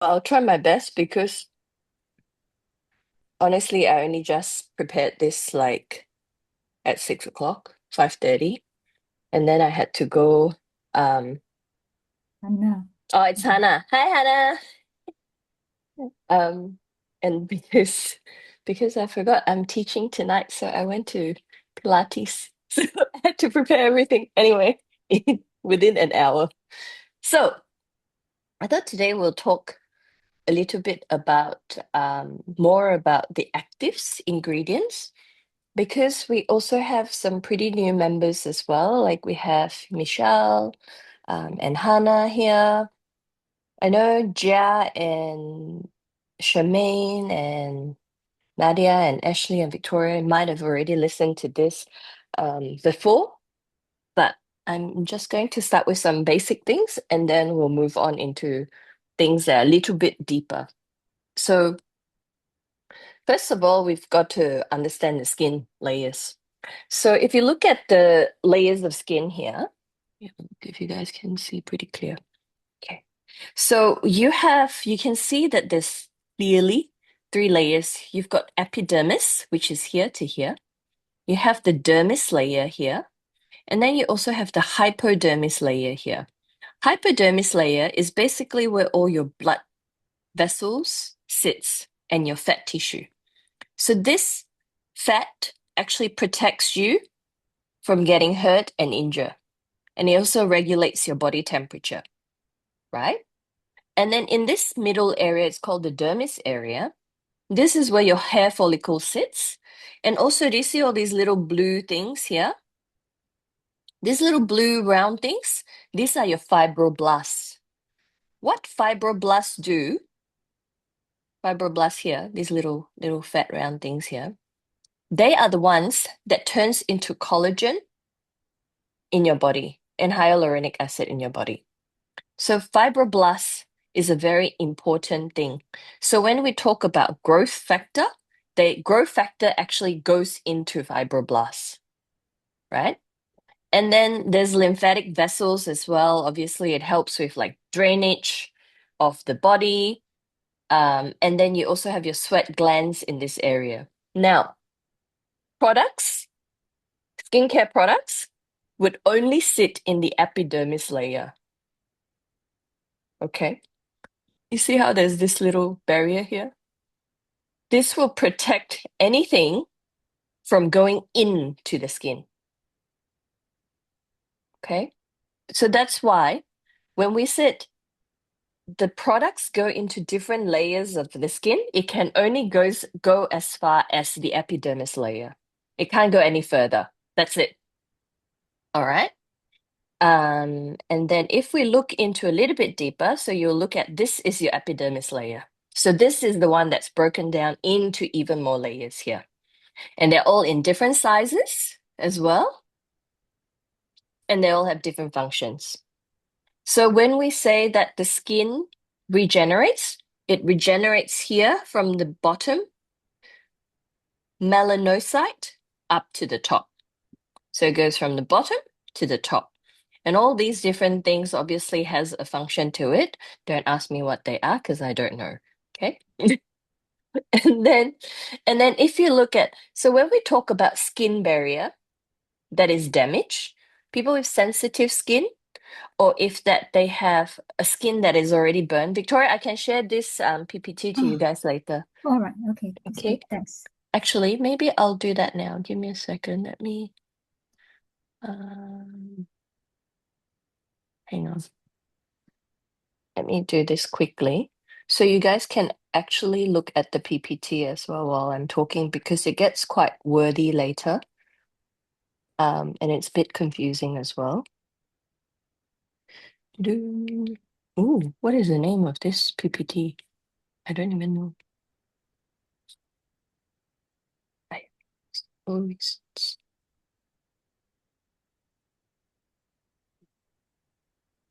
I'll try my best because honestly, I only just prepared this like at 6 o'clock, 5:30, and then I had to go. Um, Anna. oh, it's Hannah. Hi, Hannah. Um, and because I forgot I'm teaching tonight, so I went to Pilates, so I had to prepare everything anyway within an hour. So I thought today we'll talk a little bit about more about the actives ingredients because we also have some pretty new members as well. Like we have Michelle and Hannah here. I know Jia and Charmaine and Nadia and Ashley and Victoria might have already listened to this before, but I'm just going to start with some basic things and then we'll move on into things that are a little bit deeper. So, first of all, we've got to understand the skin layers. So, if you look at the layers of skin here, yeah, if you guys can see pretty clear. Okay. So, you can see that there's clearly three layers. You've got epidermis, which is here to here. You have the dermis layer here, and then you also have the hypodermis layer here. Hypodermis layer is basically where all your blood vessels sits and your fat tissue. So this fat actually protects you from getting hurt and injured. And it also regulates your body temperature, right? And then in this middle area, it's called the dermis area. This is where your hair follicle sits. And also, do you see all these little blue things here? These little blue round things, these are your fibroblasts. What fibroblasts do, fibroblasts here, these little fat round things here, they are the ones that turns into collagen in your body and hyaluronic acid in your body. So fibroblasts is a very important thing. So when we talk about growth factor, the growth factor actually goes into fibroblasts, right? And then there's lymphatic vessels as well. Obviously, it helps with like drainage of the body. And then you also have your sweat glands in this area. Now, products, skincare products would only sit in the epidermis layer. Okay. You see how there's this little barrier here? This will protect anything from going into the skin. Okay. So that's why when we said the products go into different layers of the skin, it can only go as far as the epidermis layer. It can't go any further. That's it. All right. And then if we look into a little bit deeper, so you'll look at this is your epidermis layer. So this is the one that's broken down into even more layers here. And they're all in different sizes as well, and they all have different functions. So when we say that the skin regenerates, it regenerates here from the bottom melanocyte up to the top. So it goes from the bottom to the top. And all these different things obviously has a function to it. Don't ask me what they are because I don't know. Okay. And then and then if you look at so when we talk about skin barrier that is damaged, people with sensitive skin or if that they have a skin that is already burned. Victoria, I can share this PPT to you Oh, guys later. all right. Okay, that's Okay. good. Thanks. Actually, maybe I'll do that now. Give me a second. Let me um hang on. Let me do this quickly. So you guys can actually look at the PPT as well while I'm talking because it gets quite wordy later. And it's a bit confusing as well. Do Ooh, what is the name of this PPT? I don't even know. I always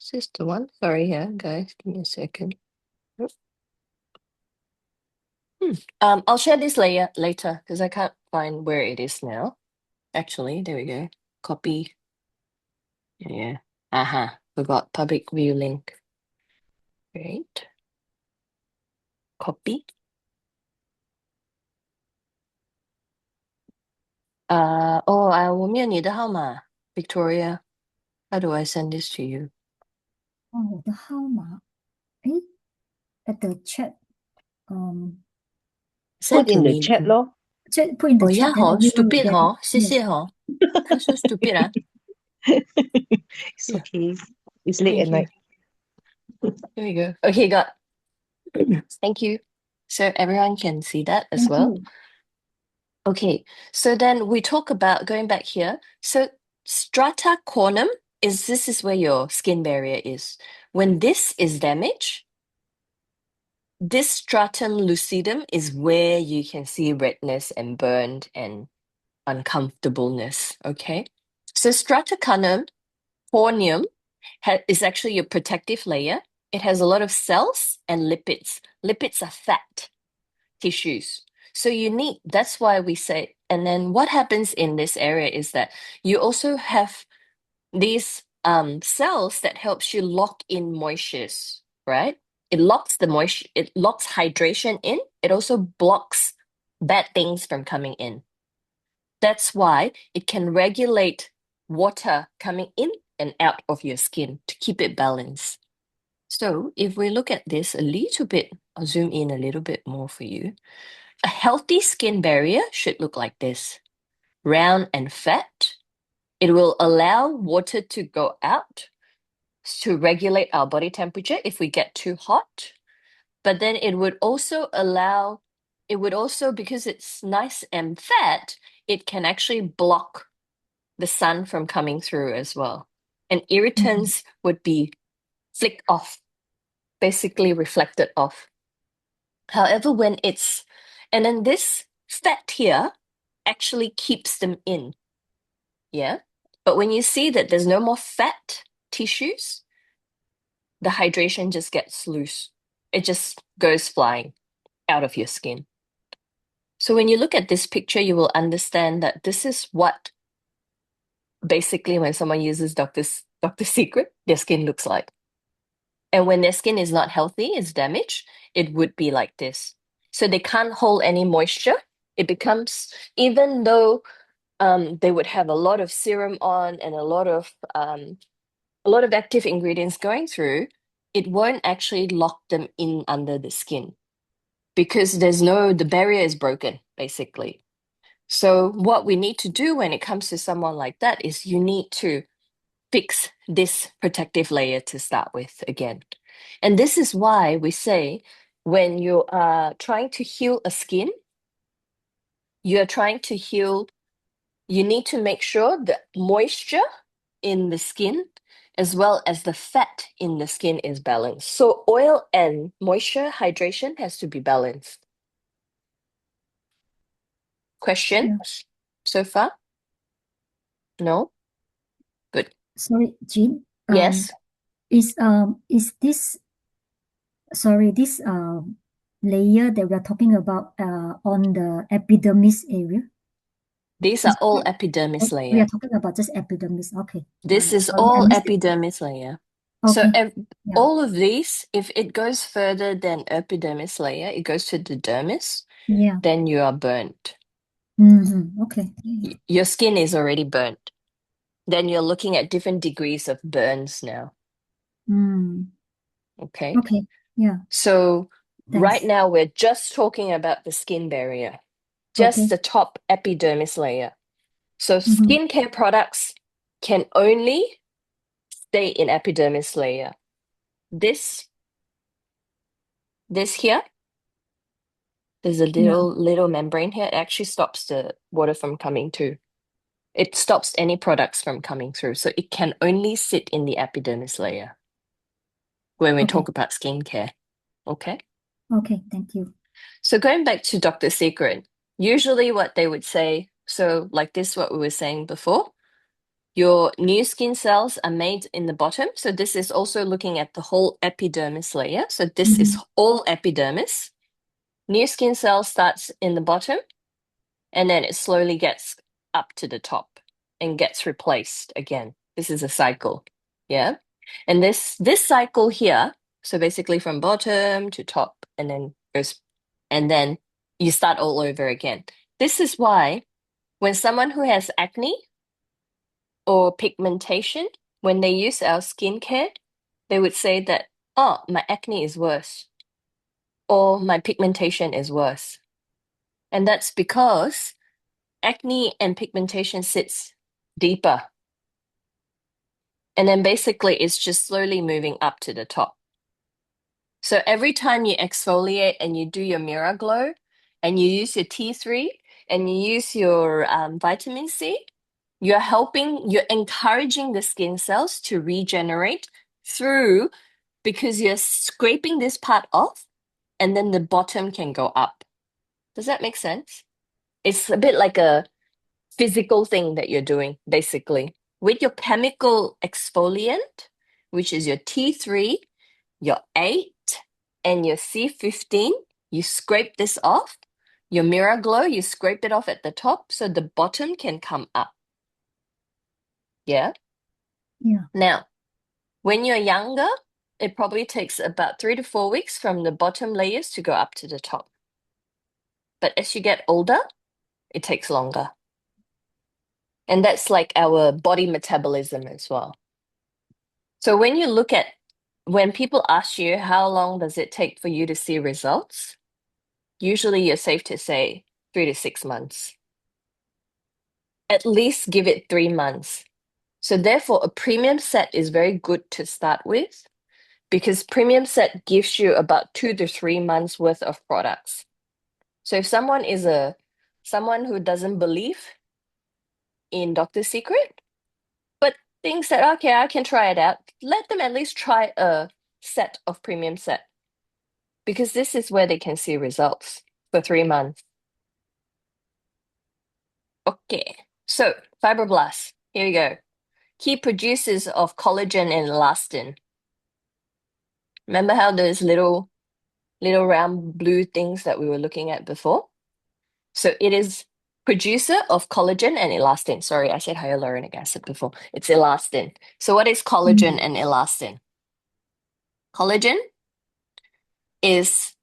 Is this the one? Sorry, yeah, guys, give me a second. Oop. I'll share this later because I can't find where it is now. Actually, there we go. Copy. Yeah. Forgot public view link. Great. copy.我没有你的号码，Victoria. How do I send this to you? 哦，我的号码，诶，at the chat，Send Put to in the me chat then. lor. put in the 哦呀 chat, then 好 everyone will，stupid get it. 好，谢 Yes. 谢好。他说 stupid 啊 It's ，Yeah, okay. It's late at thank you. night. Here we go. Okay, got. Thank you. So everyone can see that as Thank well. you. Okay, so then we talk about going back here. So strata cornum is this is where your skin barrier is. When this is damaged, this stratum lucidum is where you can see redness and burned and uncomfortableness. Okay, so strata corneum is actually your protective layer. It has a lot of cells and lipids. Lipids are fat tissues. So you need, that's why we say, and then what happens in this area is that you also have these cells that helps you lock in moistures, right? It locks the moisture, it locks hydration in. It also blocks bad things from coming in. That's why it can regulate water coming in and out of your skin to keep it balanced. So if we look at this a little bit, I'll zoom in a little bit more for you. A healthy skin barrier should look like this, round and fat. It will allow water to go out to regulate our body temperature if we get too hot. But then because it's nice and fat, it can actually block the sun from coming through as well. And Mhm. irritants would be flicked off, basically reflected off. However, and then this fat here actually keeps them in. Yeah. But when you see that there's no more fat tissues, the hydration just gets loose. It just goes flying out of your skin. So when you look at this picture, you will understand that this is what basically when someone uses Doctor Secret, their skin looks like. And when their skin is not healthy, it's damaged, it would be like this. So they can't hold any moisture. It becomes, even though they would have a lot of serum on and a lot of active ingredients going through, it won't actually lock them in under the skin because the barrier is broken, basically. So what we need to do when it comes to someone like that is you need to fix this protective layer to start with again. And this is why we say when you are trying to heal a skin, you're trying to heal, you need to make sure the moisture in the skin as well as the fat in the skin is balanced. So oil and moisture hydration has to be balanced. Yeah. Questions so far? No? Good. Sorry, Jean. Yes. Is this this layer that we are talking about on the epidermis area? These Is are all it, epidermis we are layer. talking about just epidermis. Okay, got This it. is Sorry, I all missed it. epidermis layer. So Okay. Yeah. all of these, if it goes further than epidermis layer, it goes to the dermis, Yeah. then you are burnt. Okay. Your skin is already burnt. Then you're looking at different degrees of burns now. Mm. Okay. Okay. Yeah. So right Thanks. now we're just talking about the skin barrier, just Okay. the top epidermis layer. So Mm-hmm. skincare products can only stay in epidermis layer. This here, there's a Yeah. little membrane here. It actually stops the water from coming through. It stops any products from coming through. So it can only sit in the epidermis layer when we Okay. talk about skincare. Okay. Okay. Thank you. So going back to Dr. Secret, usually what they would say, so like this, what we were saying before, your new skin cells are made in the bottom. So this is also looking at the whole epidermis layer. So this is Mm-hmm. all epidermis. New skin cell starts in the bottom and then it slowly gets up to the top and gets replaced again. This is a cycle. Yeah. And this cycle here, so basically from bottom to top and then and then you start all over again. This is why when someone who has acne or pigmentation, when they use our skincare, they would say that, oh, my acne is worse or my pigmentation is worse. And that's because acne and pigmentation sits deeper. And then basically it's just slowly moving up to the top. So every time you exfoliate and you do your Mirror Glow and you use your T3 and you use your vitamin C, you're encouraging the skin cells to regenerate through because you're scraping this part off and then the bottom can go up. Does that make sense? It's a bit like a physical thing that you're doing, basically. With your chemical exfoliant, which is your T3, your 8, and your C15, you scrape this off. Your Mirror Glow, you scrape it off at the top so the bottom can come up. Yeah? Yeah. Now, when you're younger, it probably takes about 3 to 4 weeks from the bottom layers to go up to the top. But as you get older, it takes longer. And that's like our body metabolism as well. So when people ask you how long does it take for you to see results, usually you're safe to say 3 to 6 months. At least give it 3 months. So therefore, a premium set is very good to start with because premium set gives you about 2 to 3 months worth of products. So if someone is someone who doesn't believe in Dr. Secret, but thinks that, okay, I can try it out, let them at least try a set of premium set because this is where they can see results for 3 months. Okay, so fibroblasts, here you go. Key producers of collagen and elastin. Remember how those little round blue things that we were looking at before? So it is producer of collagen and elastin. Sorry, I said hyaluronic acid before. It's elastin. So what is collagen and elastin? Collagen is,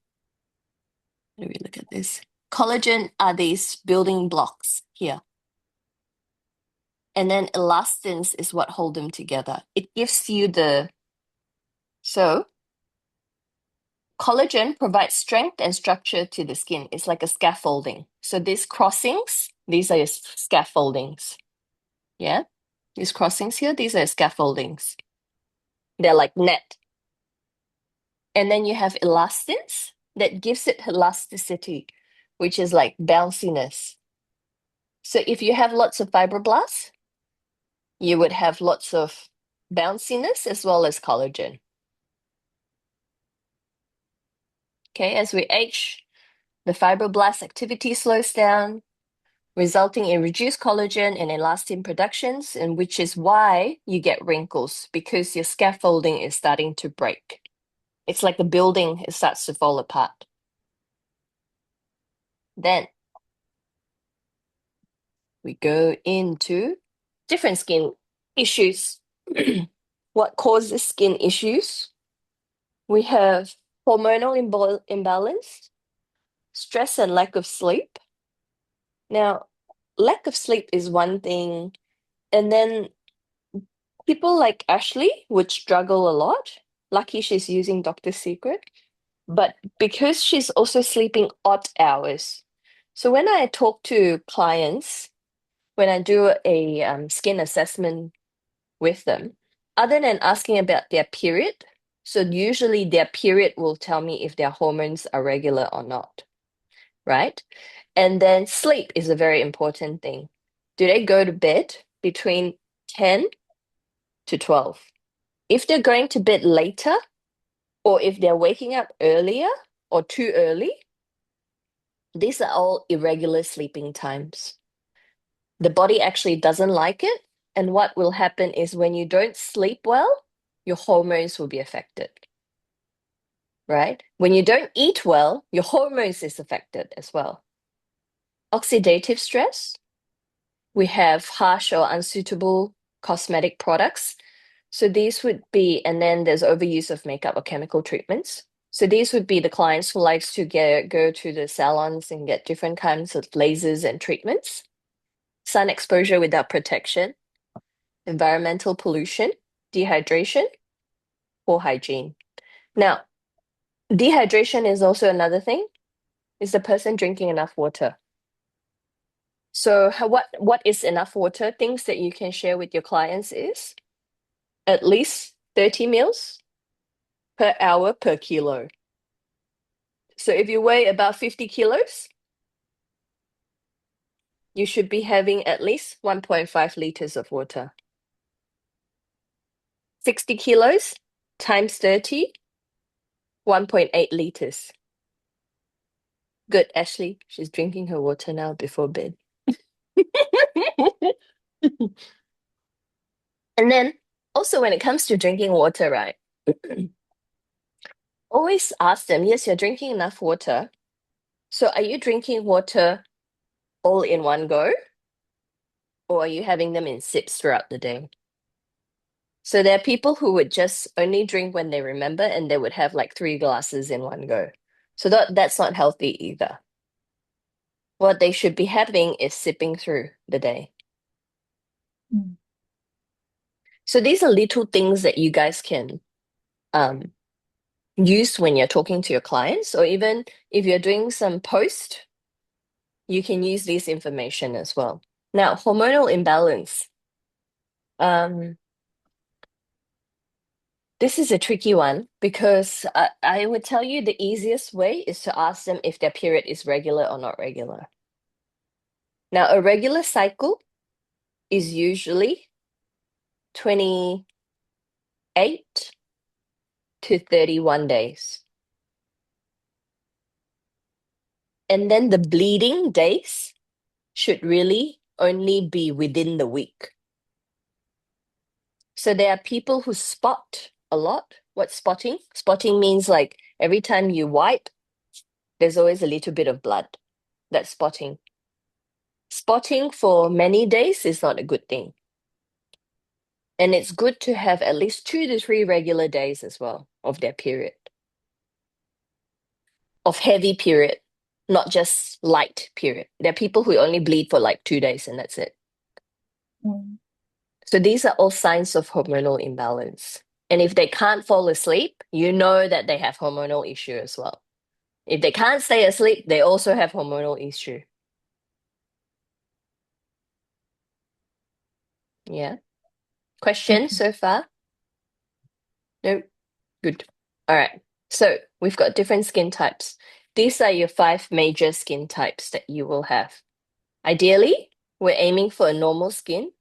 let me look at this. Collagen are these building blocks here. And then elastins is what hold them together. It gives you so collagen provides strength and structure to the skin. It's like a scaffolding. So these crossings, these are your scaffoldings. Yeah? These crossings here, these are scaffoldings. They're like net. And then you have elastins that gives it elasticity, which is like bounciness. So if you have lots of fibroblasts, you would have lots of bounciness as well as collagen. Okay, as we age, the fibroblast activity slows down, resulting in reduced collagen and elastin productions, and which is why you get wrinkles because your scaffolding is starting to break. It's like a building, it starts to fall apart. Then we go into different skin issues. What causes skin issues? We have hormonal imbalance, stress and lack of sleep. Now, lack of sleep is one thing, and then people like Ashley would struggle a lot. Lucky she's using Dr. Secret, but because she's also sleeping odd hours. So when I talk to clients, when I do a skin assessment with them, other than asking about their period, so usually their period will tell me if their hormones are regular or not, right? And then sleep is a very important thing. Do they go to bed between 10 to 12? If they're going to bed later, or if they're waking up earlier or too early, these are all irregular sleeping times. The body actually doesn't like it. And what will happen is when you don't sleep well, your hormones will be affected, right? When you don't eat well, your hormones is affected as well. Oxidative stress, we have harsh or unsuitable cosmetic products. So these would be, and then there's overuse of makeup or chemical treatments. So these would be the clients who likes to go to the salons and get different kinds of lasers and treatments, sun exposure without protection, environmental pollution, dehydration, poor hygiene. Now, dehydration is also another thing. Is the person drinking enough water? So what is enough water? Things that you can share with your clients is at least 30 mils per hour per kilo. So if you weigh about 50 kilos, you should be having at least 1.5 liters of water. 60 kilos times 30, 1.8 liters. Good, Ashley. She's drinking her water now before bed. And then also when it comes to drinking water, right? Always ask them, yes, you're drinking enough water. So are you drinking water all in one go? Or are you having them in sips throughout the day? So there are people who would just only drink when they remember and they would have like 3 glasses in one go. So that's not healthy either. What they should be having is sipping through the day. Mm. So these are little things that you guys can use when you're talking to your clients, or even if you're doing some post, you can use this information as well. Now, hormonal imbalance. This is a tricky one because I would tell you the easiest way is to ask them if their period is regular or not regular. Now, a regular cycle is usually 28 to 31 days. And then the bleeding days should really only be within the week. So there are people who spot a lot. What's spotting? Spotting means like every time you wipe, there's always a little bit of blood. That's spotting. Spotting for many days is not a good thing. And it's good to have at least 2 to 3 regular days as well of their period, of heavy period, not just light period. There are people who only bleed for like 2 days and that's it. Mm. So these are all signs of hormonal imbalance. And if they can't fall asleep, you know that they have hormonal issue as well. If they can't stay asleep, they also have hormonal issue. Yeah. Question Okay. so far? No? Good. All right. So we've got different skin types. These are your 5 major skin types that you will have. Ideally, we're aiming for a normal skin,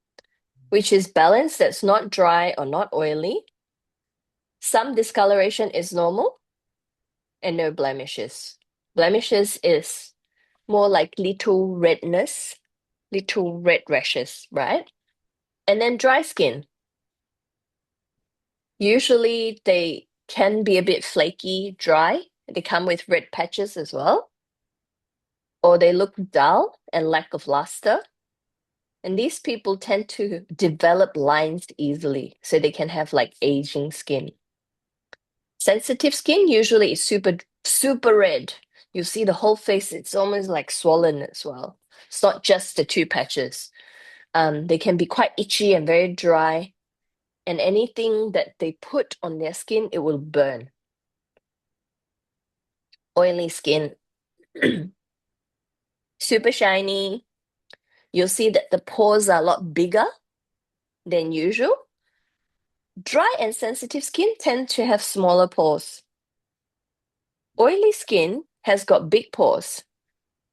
which is balanced, that's not dry or not oily. Some discoloration is normal and no blemishes. Blemishes is more like little redness, little red rashes, right? And then dry skin. Usually they can be a bit flaky, dry. They come with red patches as well. Or they look dull and lack of luster. And these people tend to develop lines easily, so they can have like aging skin. Sensitive skin usually is super red. You see the whole face, it's almost like swollen as well. It's not just the 2 patches. They can be quite itchy and very dry. And anything that they put on their skin, it will burn. Oily skin, super shiny. You'll see that the pores are a lot bigger than usual. Dry and sensitive skin tend to have smaller pores. Oily skin has got big pores.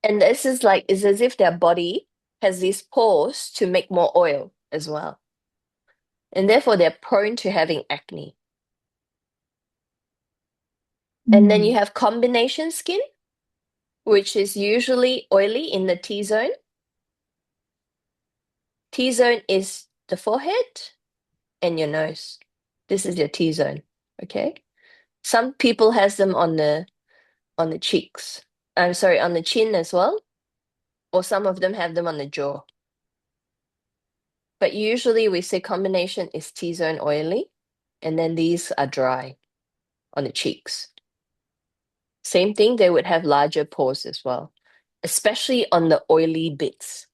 And this is like, it's as if their body has these pores to make more oil as well. And therefore, they're prone to having acne. And then you Mm. have combination skin, which is usually oily in the T zone. T zone is the forehead and your nose. This is your T zone, okay? Some people has them on the cheeks. I'm sorry, on the chin as well, or some of them have them on the jaw. But usually we say combination is T-zone oily, and then these are dry on the cheeks. Same thing, they would have larger pores as well, especially on the oily bits,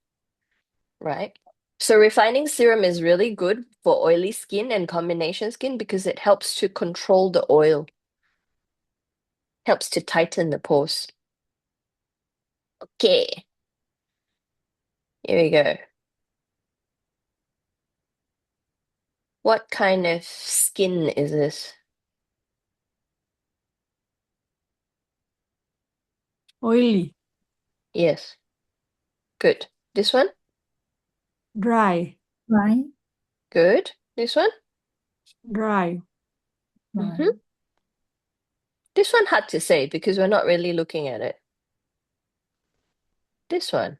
right? So refining serum is really good for oily skin and combination skin because it helps to control the oil, helps to tighten the pores. Okay, here we go. What kind of skin is this? Oily. Yes, good. This one? Dry. Dry. Good. This one? Dry. Dry. Mhm. This one hard to say because we're not really looking at it. This one.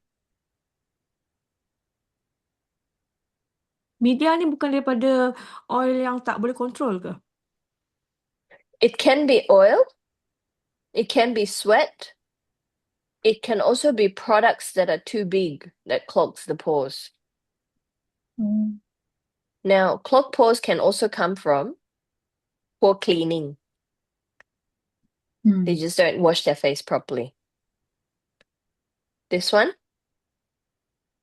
Media ni bukan daripada oil yang tak boleh control ke? It can be oil, it can be sweat, it can also be products that are too big that clogs the pores. Mm. Now, clogged pores can also come from poor cleaning. They Mm. just don't wash their face properly. This one?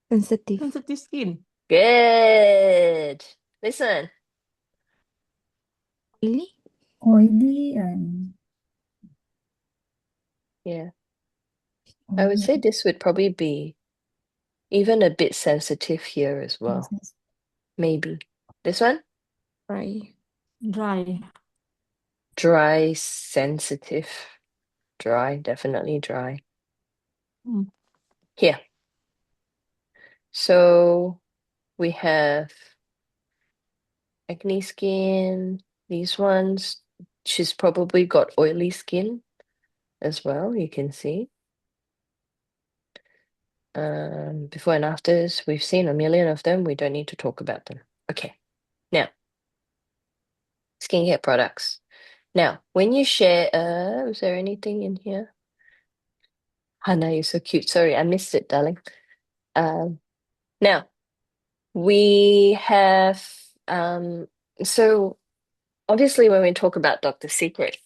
Sensitive. Sensitive skin. Good. This one? Oily. Oily and Yeah. I would oily say this would probably be even a bit sensitive here as well. and Maybe. This one? Dry. Dry. Dry, sensitive. Dry, definitely dry. Hmm. Here. So we have acne skin, these ones. She's probably got oily skin as well, you can see. Before and afters, we've seen a million of them. We don't need to talk about them. Okay. Now, skincare products. Now, when you share, is there anything in here? Hannah, you're so cute. Sorry, I missed it, darling. Now, we have, so obviously when we talk about Dr. Secret,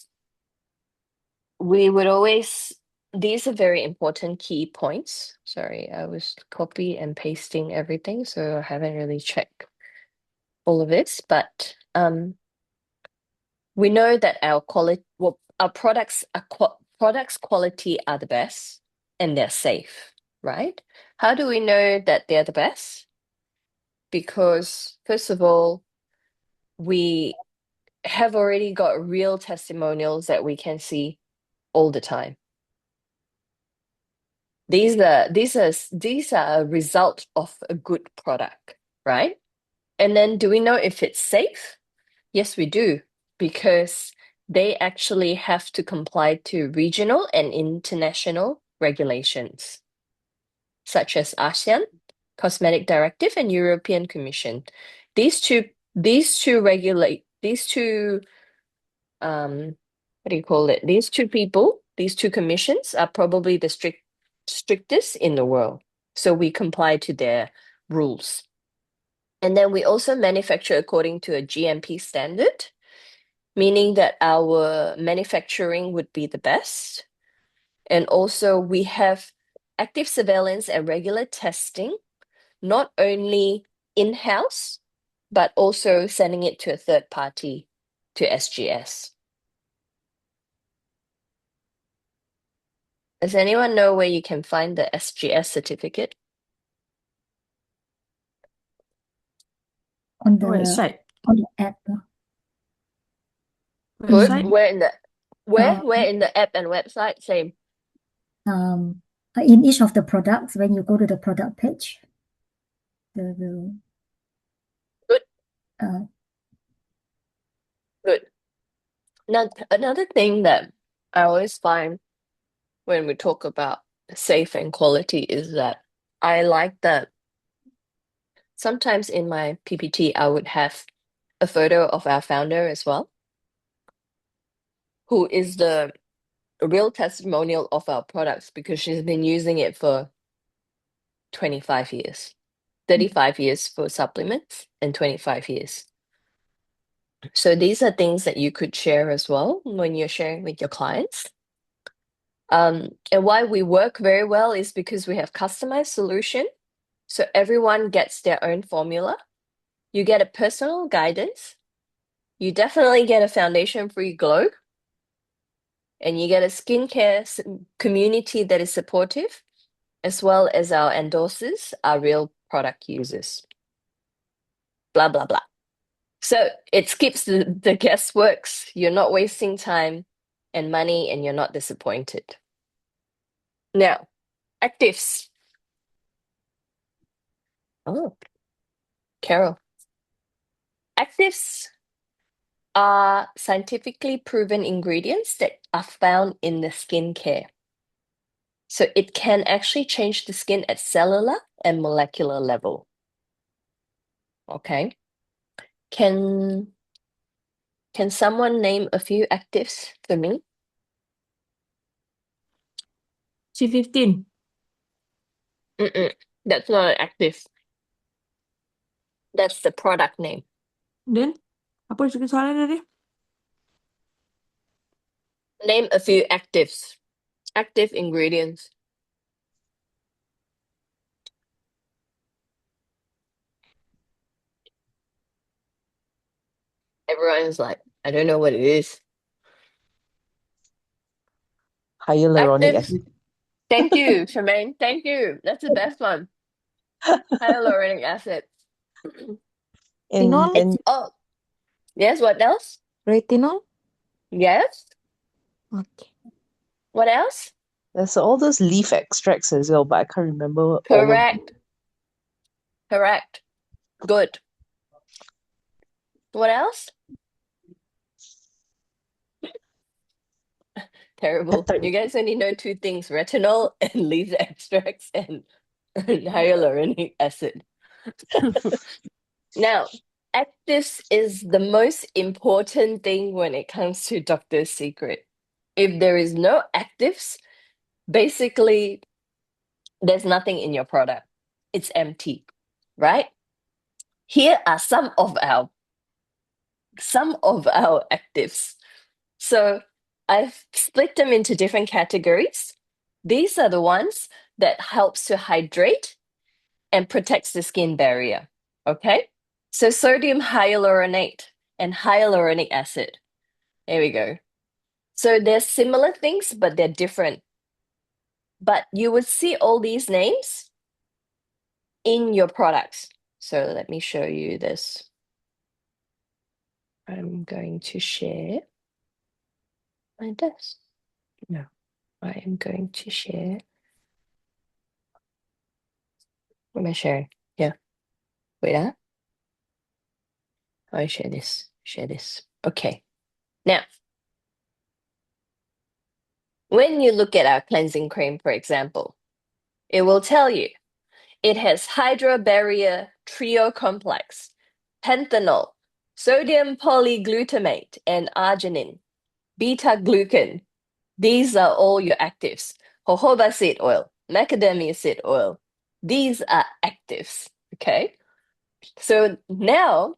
we would always, these are very important key points. Sorry, I was copy and pasting everything, so I haven't really checked all of this, but we know that our quality, well, our products quality are the best and they're safe, right? How do we know that they're the best? Because first of all, we have already got real testimonials that we can see all the time. These are a result of a good product, right? And then do we know if it's safe? Yes, we do, because they actually have to comply to regional and international regulations, such as ASEAN Cosmetic Directive and European Commission. What do you call it? These two people, these two commissions are probably the strictest in the world. So we comply to their rules. And then we also manufacture according to a GMP standard, meaning that our manufacturing would be the best. And also we have active surveillance and regular testing, not only in-house, but also sending it to a third party, to SGS. Does anyone know where you can find the SGS certificate? on Website. the app. Good. Website. Where in the Uh, where in the app and website? Same. In each of the products, when you go to the product page, the Good. uh, Good. Now another thing that I always find when we talk about safe and quality is that I like that sometimes in my PPT I would have a photo of our founder as well, who is the real testimonial of our products because she's been using it for 25 years, 35 years for supplements and 25 years. So these are things that you could share as well when you're sharing with your clients. And why we work very well is because we have customized solution. So everyone gets their own formula. You get a personal guidance. You definitely get a foundation-free glow. And you get a skincare community that is supportive, as well as our endorsers are real product users. Blah, blah, blah. So it skips the guessworks. You're not wasting time and money, and you're not disappointed. Now, actives. Oh, Carol. Actives are scientifically proven ingredients that are found in the skincare. So it can actually change the skin at cellular and molecular level. Okay. Can someone name a few actives for me? C15. Mm-mm. That's not an active. That's the product name. Then, apa soalan tadi? Name a few actives. Active ingredients. Everyone's like, I don't know what it is. Hyaluronic Actives. acid. Thank you, Charmaine. Thank you. That's the best one. Hyaluronic acid. Retinol? And Oh, yes. What else? Retinol? Yes. Okay. What else? there's all those leaf extracts as well, but I can't remember all of them. Correct. Correct. Good. What else? Terrible. Peptide. You guys only know two things: retinol and leaf extracts and hyaluronic acid. Now, actives is the most important thing when it comes to Doctor's Secret. If there is no actives, basically there's nothing in your product. It's empty, right? Here are some of our actives. So I've split them into different categories. These are the ones that helps to hydrate and protects the skin barrier. Okay? So sodium hyaluronate and hyaluronic acid. There we go. So they're similar things, but they're different. But you would see all these names in your products. So let me show you this. I'm going to share my desk. No, I am going to share. What am I sharing? Yeah. Wait, I share this. Share this. Okay. Now, when you look at our cleansing cream, for example, it will tell you it has Hydra Barrier Trio Complex, panthenol, sodium polyglutamate, and arginine, beta glucan. These are all your actives. Jojoba seed oil, macadamia seed oil. These are actives. Okay. So now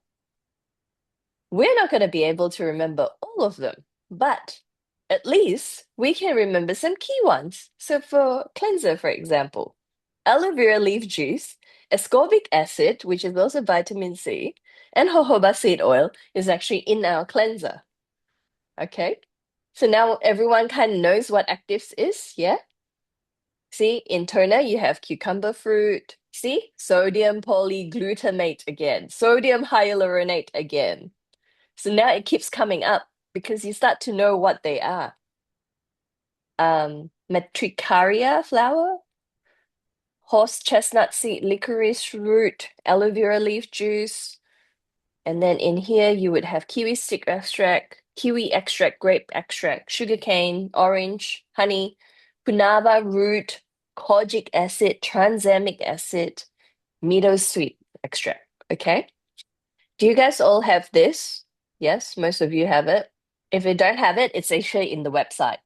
we're not going to be able to remember all of them, but at least we can remember some key ones. So for cleanser, for example, aloe vera leaf juice, ascorbic acid, which is also vitamin C, and jojoba seed oil is actually in our cleanser. Okay, so now everyone kind of knows what actives is, yeah? See, in toner, you have cucumber fruit. See, sodium polyglutamate again, sodium hyaluronate again. So now it keeps coming up because you start to know what they are. Matricaria flower, horse chestnut seed, licorice root, aloe vera leaf juice. And then in here, you would have kiwi stick extract, kiwi extract, grape extract, sugarcane, orange, honey, punava root, kojic acid, tranexamic acid, meadow sweet extract. Okay. Do you guys all have this? Yes, most of you have it. If you don't have it, it's actually in the website.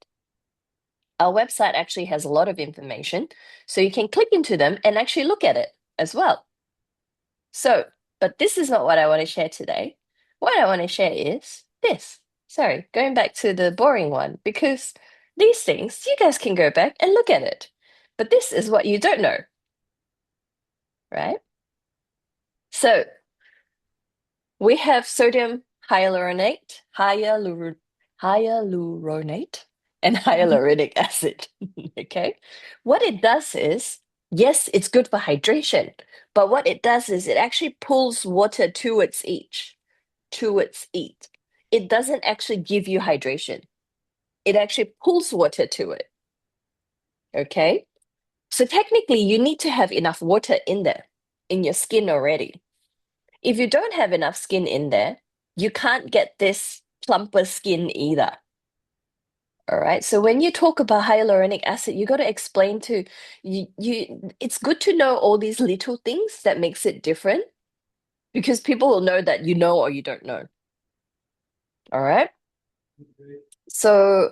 Our website actually has a lot of information, so you can click into them and actually look at it as well. So, but this is not what I want to share today. What I want to share is this. Sorry, going back to the boring one, because These things, you guys can go back and look at it. But this is what you don't know, right? So we have sodium hyaluronate, hyaluronate, and hyaluronic acid. Okay. What it does is, yes, it's good for hydration, but what it does is it actually pulls water towards each. It doesn't actually give you hydration. It actually pulls water to it. Okay. So technically, you need to have enough water in there, in your skin already. If you don't have enough skin in there, you can't get this plumper skin either. All right. So when you talk about hyaluronic acid, you got to explain to it's good to know all these little things that makes it different because people will know that you know or you don't know. All right. So,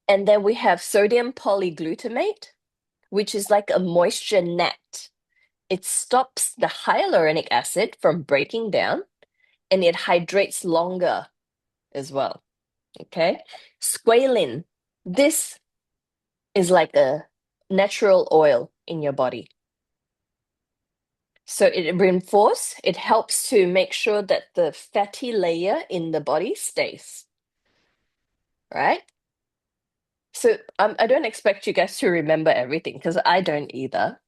and then we have sodium polyglutamate, which is like a moisture net. It stops the hyaluronic acid from breaking down and it hydrates longer as well. Okay. Squalene. This is like a natural oil in your body. So it helps to make sure that the fatty layer in the body stays. Right? So I don't expect you guys to remember everything because I don't either.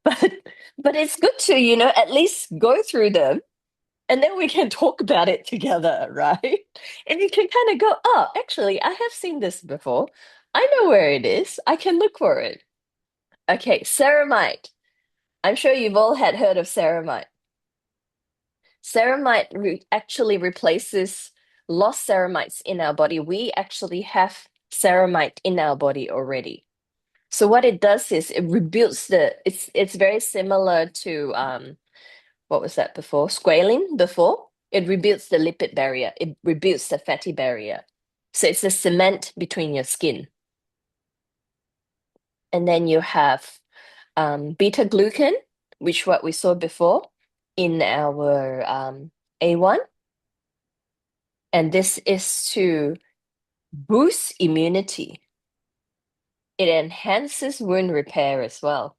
But it's good to, at least go through them and then we can talk about it together, right? And you can kind of go, oh, actually, I have seen this before. I know where it is. I can look for it. Okay, ceramide. I'm sure you've all had heard of ceramide. Ceramide actually replaces lost ceramides in our body. We actually have ceramide in our body already. So what it does is it rebuilds it's very similar to what was that before? Squalene before. It rebuilds the lipid barrier. It rebuilds the fatty barrier. So it's a cement between your skin. And then you have beta glucan, which what we saw before in our A1. And this is to boost immunity. It enhances wound repair as well.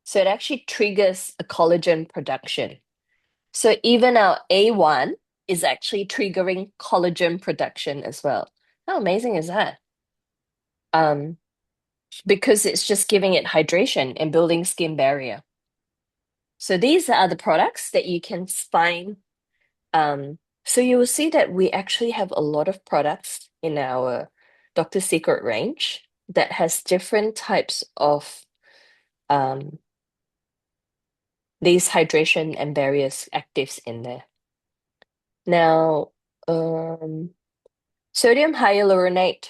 So it actually triggers a collagen production. So even our A1 is actually triggering collagen production as well. How amazing is that? Because it's just giving it hydration and building skin barrier. So these are the products that you can find. So you will see that we actually have a lot of products in our Dr. Secret range that has different types of these hydration and various actives in there. Now, sodium hyaluronate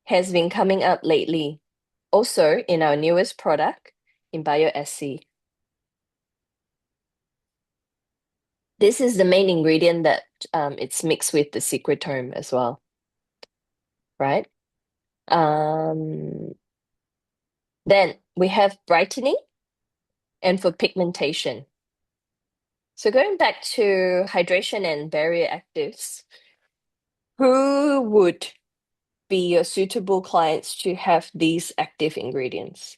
has been coming up lately, also in our newest product in BioSC. This is the main ingredient that it's mixed with the secretome as well, right? Then we have brightening and for pigmentation. So going back to hydration and barrier actives, who would be your suitable clients to have these active ingredients?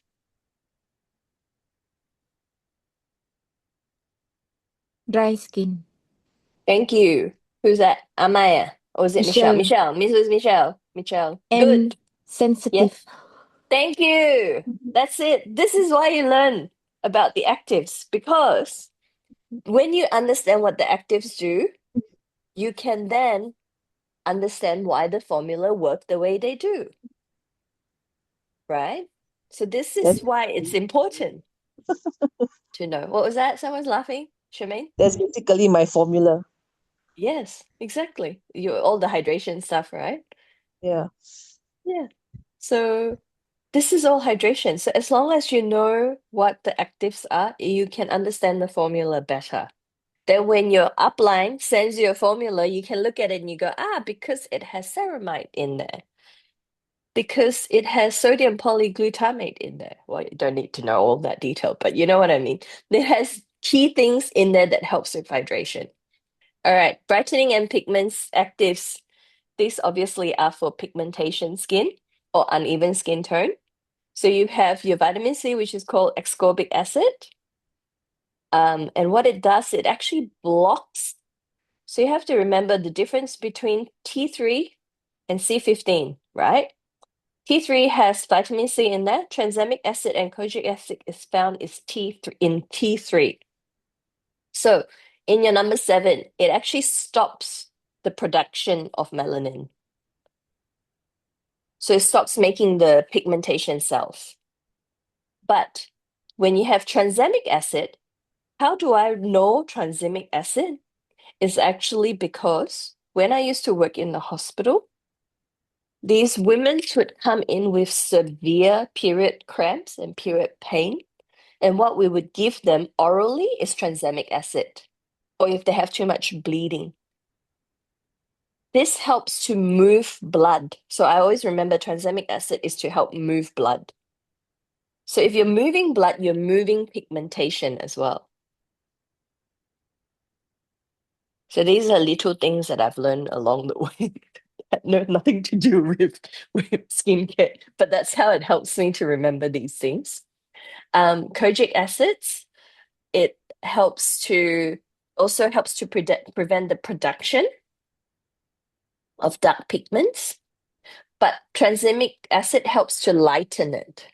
Dry skin. Thank you. Who's that? Amaya. Or is it Michelle? Michelle. Mrs. Michelle. Michelle. And Good. Yes. sensitive. Thank you. That's it. This is why you learn about the actives because when you understand what the actives do, you can then understand why the formula work the way they do. Right? So this is That's why it's important to know. What was that? Someone's laughing? Charmaine? that's basically my formula. Yes, exactly. All the hydration stuff, right? Yeah. Yeah. So this is all hydration. So as long as you know what the actives are, you can understand the formula better. Then when your upline sends you a formula, you can look at it and you go, because it has ceramide in there. Because it has sodium polyglutamate in there. Well, you don't need to know all that detail, but you know what I mean. It has key things in there that helps with hydration. All right, brightening and pigments actives. These obviously are for pigmentation skin or uneven skin tone. So you have your vitamin C, which is called ascorbic acid. And what it does, it actually blocks. So you have to remember the difference between T3 and C15, right? T3 has vitamin C in there. Tranexamic acid and kojic acid is found in T3. So in your number 7, it actually stops the production of melanin. So it stops making the pigmentation cells. But when you have tranexamic acid, how do I know tranexamic acid? It's actually because when I used to work in the hospital, these women would come in with severe period cramps and period pain. And what we would give them orally is tranexamic acid, or if they have too much bleeding. This helps to move blood. So I always remember tranexamic acid is to help move blood. So if you're moving blood, you're moving pigmentation as well. So these are little things that I've learned along the way. That know nothing to do with skincare, but that's how it helps me to remember these things. Kojic acids, it also helps to prevent the production of dark pigments, but tranexamic acid helps to lighten it,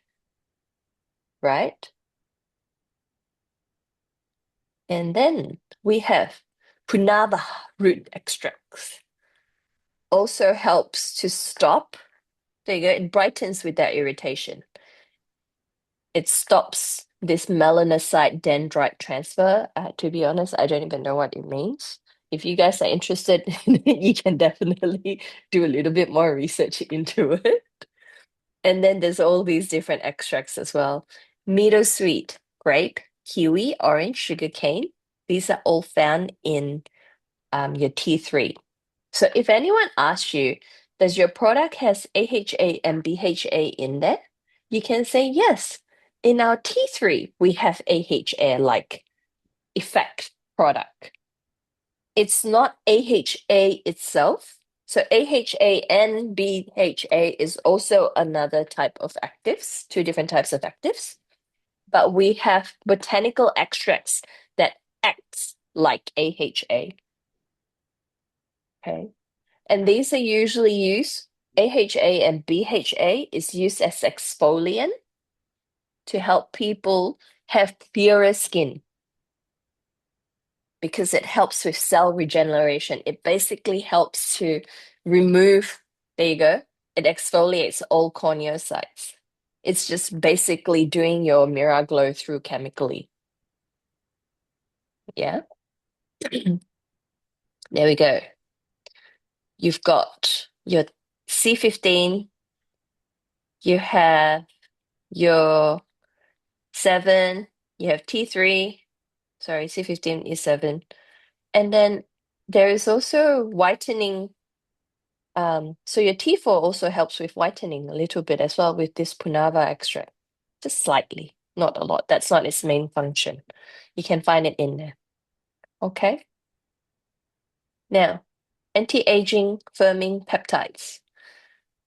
right? And then we have punava root extracts. Also helps to stop, there you go, it brightens without irritation. It stops this melanocyte dendrite transfer. To be honest, I don't even know what it means. If you guys are interested, you can definitely do a little bit more research into it. And then there's all these different extracts as well. Meadow sweet, grape, kiwi, orange, sugarcane. These are all found in your T3. So if anyone asks you, does your product has AHA and BHA in there? You can say yes. In our T3, we have AHA-like effect product. It's not AHA itself. So AHA and BHA is also another type of actives, 2 different types of actives. But we have botanical extracts that acts like AHA. Okay. And these are usually used, AHA and BHA is used as exfoliant to help people have clearer skin because it helps with cell regeneration. It basically helps to remove, there you go, it exfoliates all corneocytes. It's just basically doing your mirror glow through chemically. Yeah. There we go. You've got your C15, you have your 7, you have T3, sorry, C15 is 7. And then there is also whitening. So your T4 also helps with whitening a little bit as well with this punava extract, just slightly, not a lot. That's not its main function. You can find it in there. Okay. Now, anti-aging firming peptides.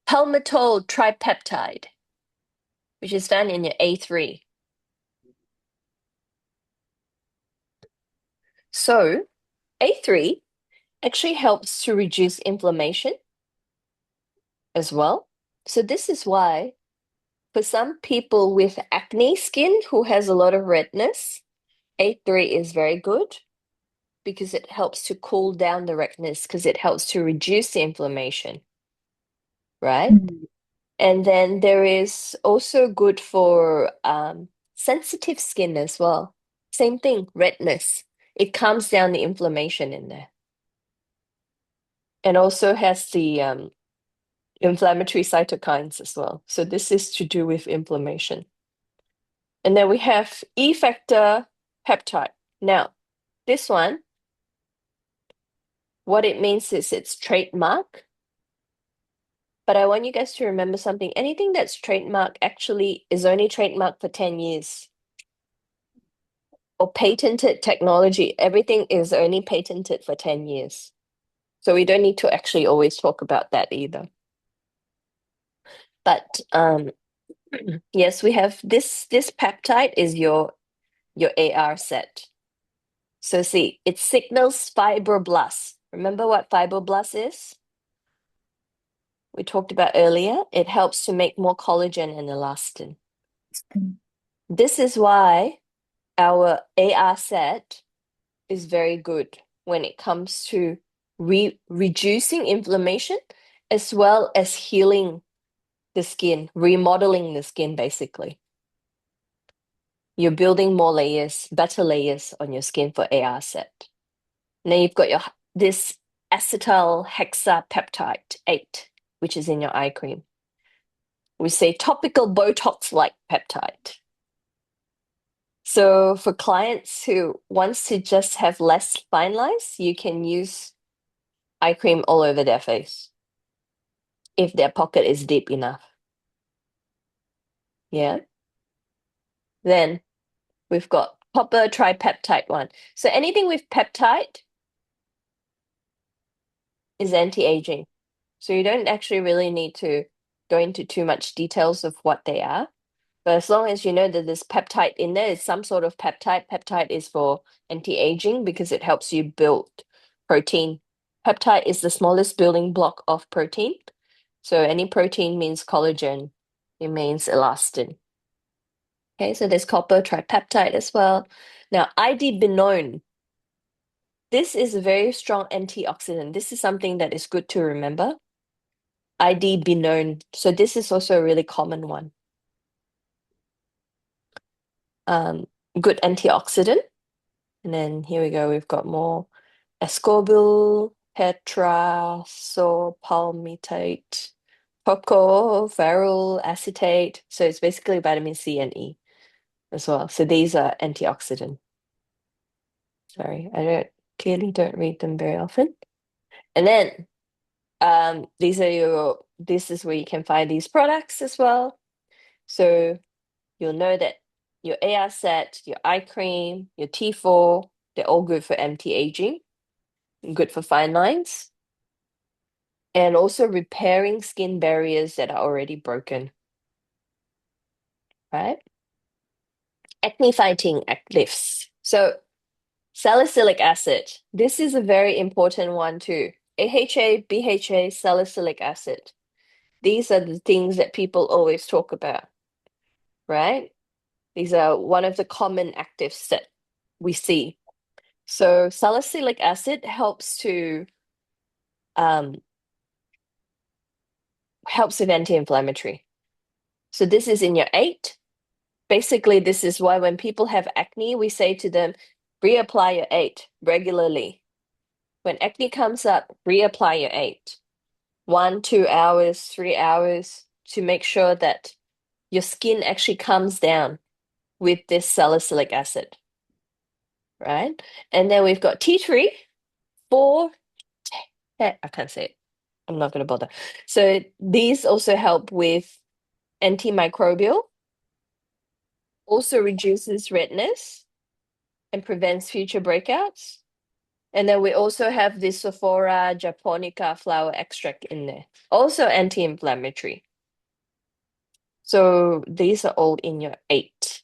Palmitol tripeptide, which is found in your A3. So A3 actually helps to reduce inflammation as well. So this is why for some people with acne skin who has a lot of redness, A3 is very good because it helps to cool down the redness because it helps to reduce the inflammation, right? And then there is also good for sensitive skin as well. Same thing, redness. It calms down the inflammation in there. And also has the inflammatory cytokines as well. So this is to do with inflammation. And then we have E factor peptide. Now, this one, what it means is it's trademark. But I want you guys to remember something. Anything that's trademark actually is only trademarked for 10 years. Or patented technology, everything is only patented for 10 years. So we don't need to actually always talk about that either. But yes, we have this peptide is your AR set. So see, it signals fibroblasts. Remember what fibroblasts is? We talked about earlier. It helps to make more collagen and elastin. This is why our AR set is very good when it comes to reducing inflammation as well as healing the skin, remodeling the skin, basically. You're building more layers, better layers on your skin for AR set. Now you've got this acetyl hexapeptide 8, which is in your eye cream. We say topical Botox-like peptide. So for clients who wants to just have less fine lines, you can use eye cream all over their face if their pocket is deep enough. Yeah. Then we've got copper tripeptide 1. So anything with peptide is anti-aging. So you don't actually really need to go into too much details of what they are. But as long as you know that there's peptide in there, it's some sort of peptide. Peptide is for anti-aging because it helps you build protein. Peptide is the smallest building block of protein. So any protein means collagen. It means elastin. Okay, so there's copper tripeptide as well. Now, ID-benone. This is a very strong antioxidant. This is something that is good to remember. ID-benone. So this is also a really common one. Good antioxidant. And then here we go. We've got more ascorbyl, tetrasulfalmitate, tocopherol acetate. So it's basically vitamin C and E as well. So these are antioxidant. Sorry, I don't read them very often. And then this is where you can find these products as well. So you'll know that your AR set, your eye cream, your T4, they're all good for anti-aging, good for fine lines, and also repairing skin barriers that are already broken, right? Acne fighting actives. So salicylic acid, this is a very important one too. AHA, BHA, salicylic acid. These are the things that people always talk about, right? These are one of the common actives that we see. So salicylic acid helps with anti-inflammatory. So this is in your 8. Basically, this is why when people have acne, we say to them, reapply your 8 regularly. When acne comes up, reapply your 8. 1, 2 hours, 3 hours to make sure that your skin actually comes down with this salicylic acid, right? And then we've got T3, 4, I can't say it. I'm not going to bother. So these also help with antimicrobial, also reduces redness and prevents future breakouts. And then we also have the Sophora japonica flower extract in there, also anti-inflammatory. So these are all in your 8.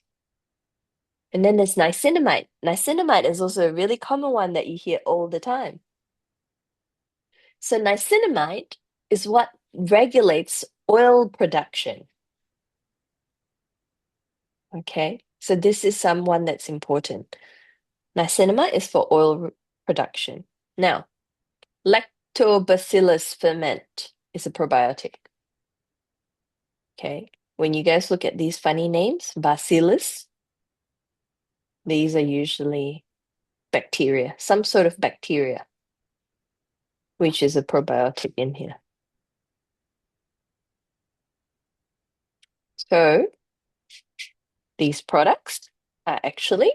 And then there's niacinamide. Niacinamide is also a really common one that you hear all the time. So niacinamide is what regulates oil production. Okay, so this is someone that's important. Niacinamide is for oil production. Now, lactobacillus ferment is a probiotic. Okay, when you guys look at these funny names, bacillus, these are usually bacteria, some sort of bacteria, which is a probiotic in here. So these products are actually,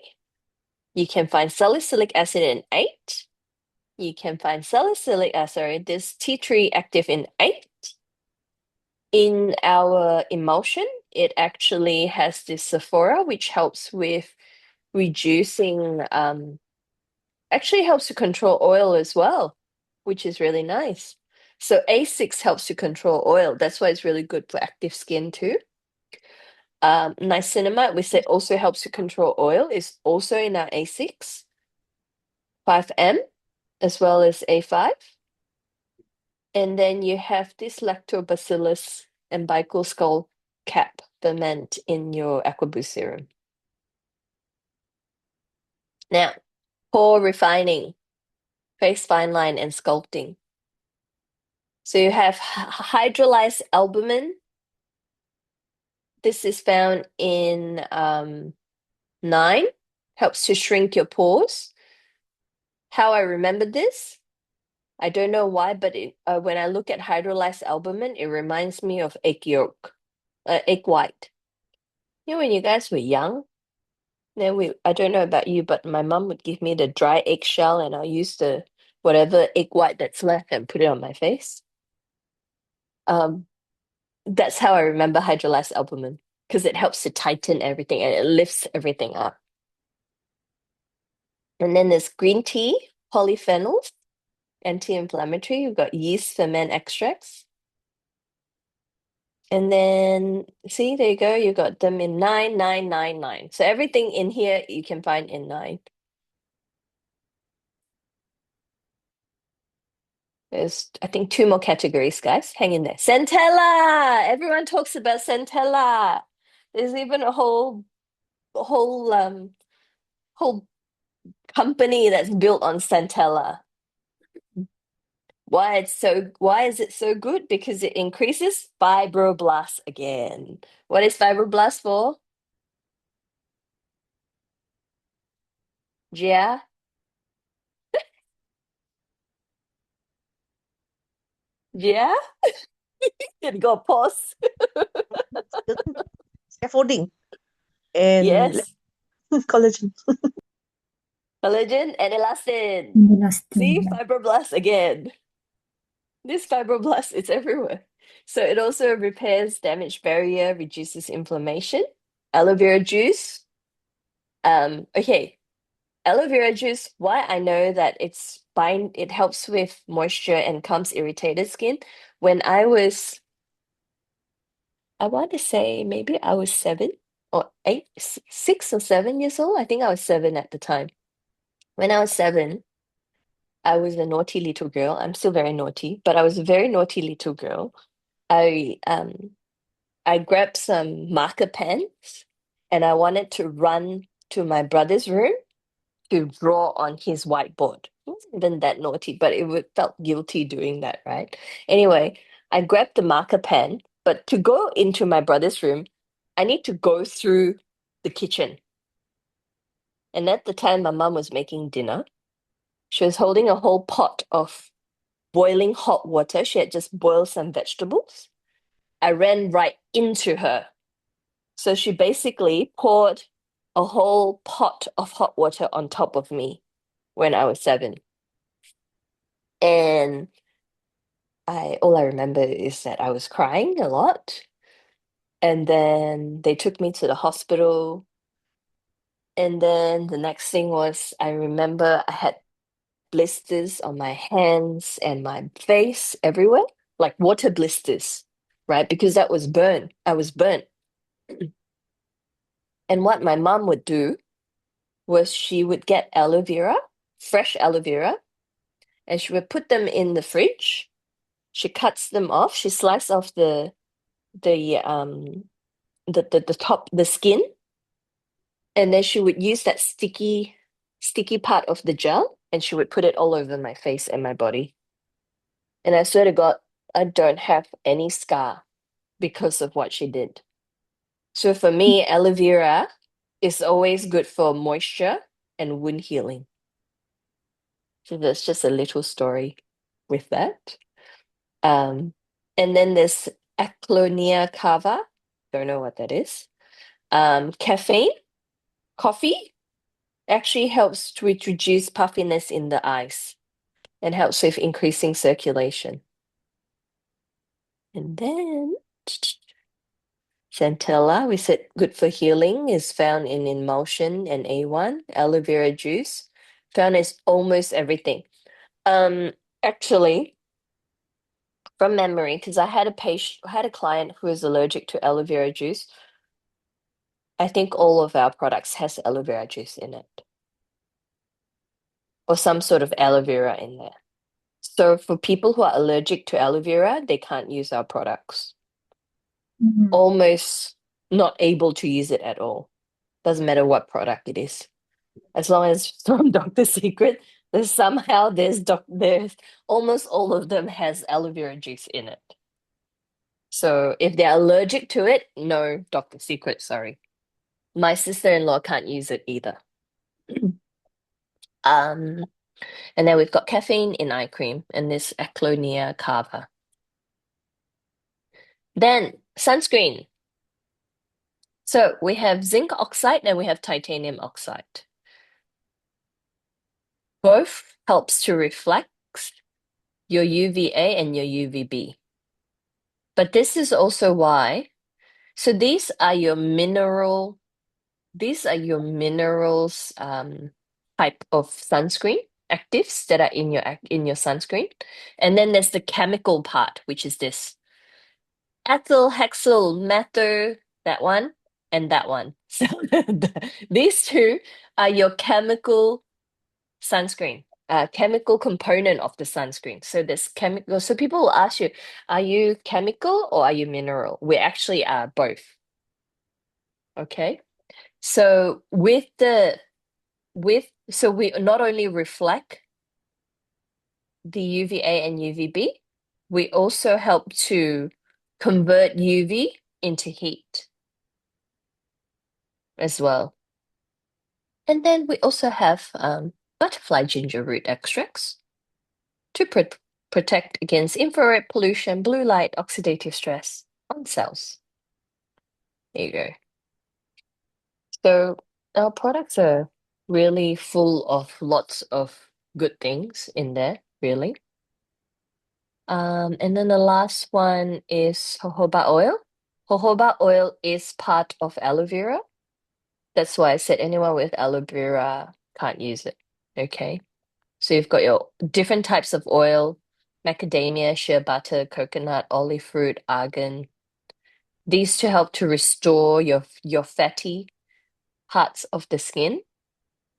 you can find salicylic acid in 8. You can find this T3 active in 8. In our emulsion, it actually has this Sephora, which helps with reducing, actually helps to control oil as well. which is really nice. So A6 helps to control oil. That's why it's really good for active skin too. Niacinamide, we said also helps to control oil, is also in our A6, 5M, as well as A5. And then you have this lactobacillus and umbilical skull cap ferment in your aquaboost serum. Now, pore refining, face fine line, and sculpting. So you have hydrolyzed albumin. This is found in 9, helps to shrink your pores. How I remember this, I don't know why, but when I look at hydrolyzed albumin, it reminds me of egg yolk, egg white. You know, when you guys were young, then I don't know about you, but my mum would give me the dry eggshell and I'll use the whatever egg white that's left and put it on my face. That's how I remember hydrolyzed albumin because it helps to tighten everything and it lifts everything up. And then there's green tea, polyphenols, anti-inflammatory. You've got yeast ferment extracts. And then, see, there you go. You got them in 9. So everything in here you can find in 9. There's, I think, 2 more categories, guys. Hang in there. Centella! Everyone talks about Centella. There's even a whole whole company that's built on Centella. Why is it so good? Because it increases fibroblasts again. What is fibroblast for? Yeah? Yeah? You got to pause. Scaffolding and Yes. collagen. Collagen and elastin. Elastin. See, fibroblasts again. This fibroblast is everywhere. So it also repairs damaged barrier, reduces inflammation. Aloe vera juice. Okay, aloe vera juice, why I know that it helps with moisture and calms irritated skin. When I want to say maybe I was 7 or 8, 6 or 7 years old. I think I was 7 at the time. When I was 7, I was a naughty little girl. I'm still very naughty, but I was a very naughty little girl. I grabbed some marker pens and I wanted to run to my brother's room to draw on his whiteboard. It wasn't even that naughty, but felt guilty doing that, right? Anyway, I grabbed the marker pen, but to go into my brother's room, I need to go through the kitchen. And at the time, my mum was making dinner. She was holding a whole pot of boiling hot water. She had just boiled some vegetables. I ran right into her. So she basically poured a whole pot of hot water on top of me when I was 7. And all I remember is that I was crying a lot. And then they took me to the hospital. And then the next thing was I remember I had blisters on my hands and my face everywhere, like water blisters, right? Because that was burn. I was burnt. And what my mom would do was she would get aloe vera, fresh aloe vera, and she would put them in the fridge. She cuts them off. She slices off the top, the skin, and then she would use that sticky part of the gel, and she would put it all over my face and my body. And I swear to God, I don't have any scar because of what she did. So for me, aloe vera is always good for moisture and wound healing. So that's just a little story with that. And then there's Aclonia cava. Don't know what that is. Caffeine, coffee actually helps to reduce puffiness in the eyes and helps with increasing circulation. And then Centella, we said good for healing, is found in emulsion and A1. Aloe vera juice, found in almost everything. Actually, from memory, because I had a client who is allergic to aloe vera juice. I think all of our products has aloe vera juice in it, or some sort of aloe vera in there. So for people who are allergic to aloe vera, they can't use our products. Almost not able to use it at all. Doesn't matter what product it is. As long as it's from Dr. Secret, there's almost all of them has aloe vera juice in it. So if they're allergic to it, no Dr. Secret, sorry. My sister-in-law can't use it either. And then we've got caffeine in eye cream and this Aclonia Cava. Then sunscreen. So we have zinc oxide and we have titanium oxide. Both helps to reflect your UVA and your UVB. But this is also why. So these are your minerals type of sunscreen actives that are in your sunscreen. And then there's the chemical part, which is this ethyl, hexyl, methyl, that one, and that one. So these two are your chemical sunscreen, chemical component of the sunscreen. So there's chemical. So people will ask you, are you chemical or are you mineral? We actually are both. Okay. So we not only reflect the UVA and UVB, we also help to convert UV into heat as well. And then we also have butterfly ginger root extracts to protect against infrared pollution, blue light, oxidative stress on cells. There you go. So our products are really full of lots of good things in there, really. And then the last one is jojoba oil. Jojoba oil is part of aloe vera. That's why I said anyone with aloe vera can't use it. Okay. So you've got your different types of oil, macadamia, shea butter, coconut, olive fruit, argan. These to help to restore your fatty parts of the skin.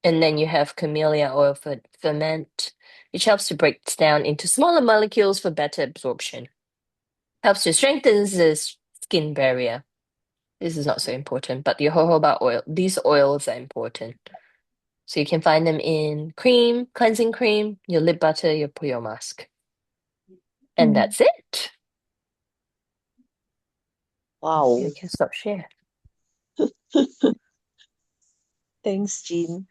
And then you have camellia oil for ferment, which helps to break down into smaller molecules for better absorption. Helps to strengthen the skin barrier. This is not so important, but the jojoba oil, these oils are important. So you can find them in cream, cleansing cream, your lip butter, your peel mask. And that's it. Wow. You can stop share. Thanks, Jean.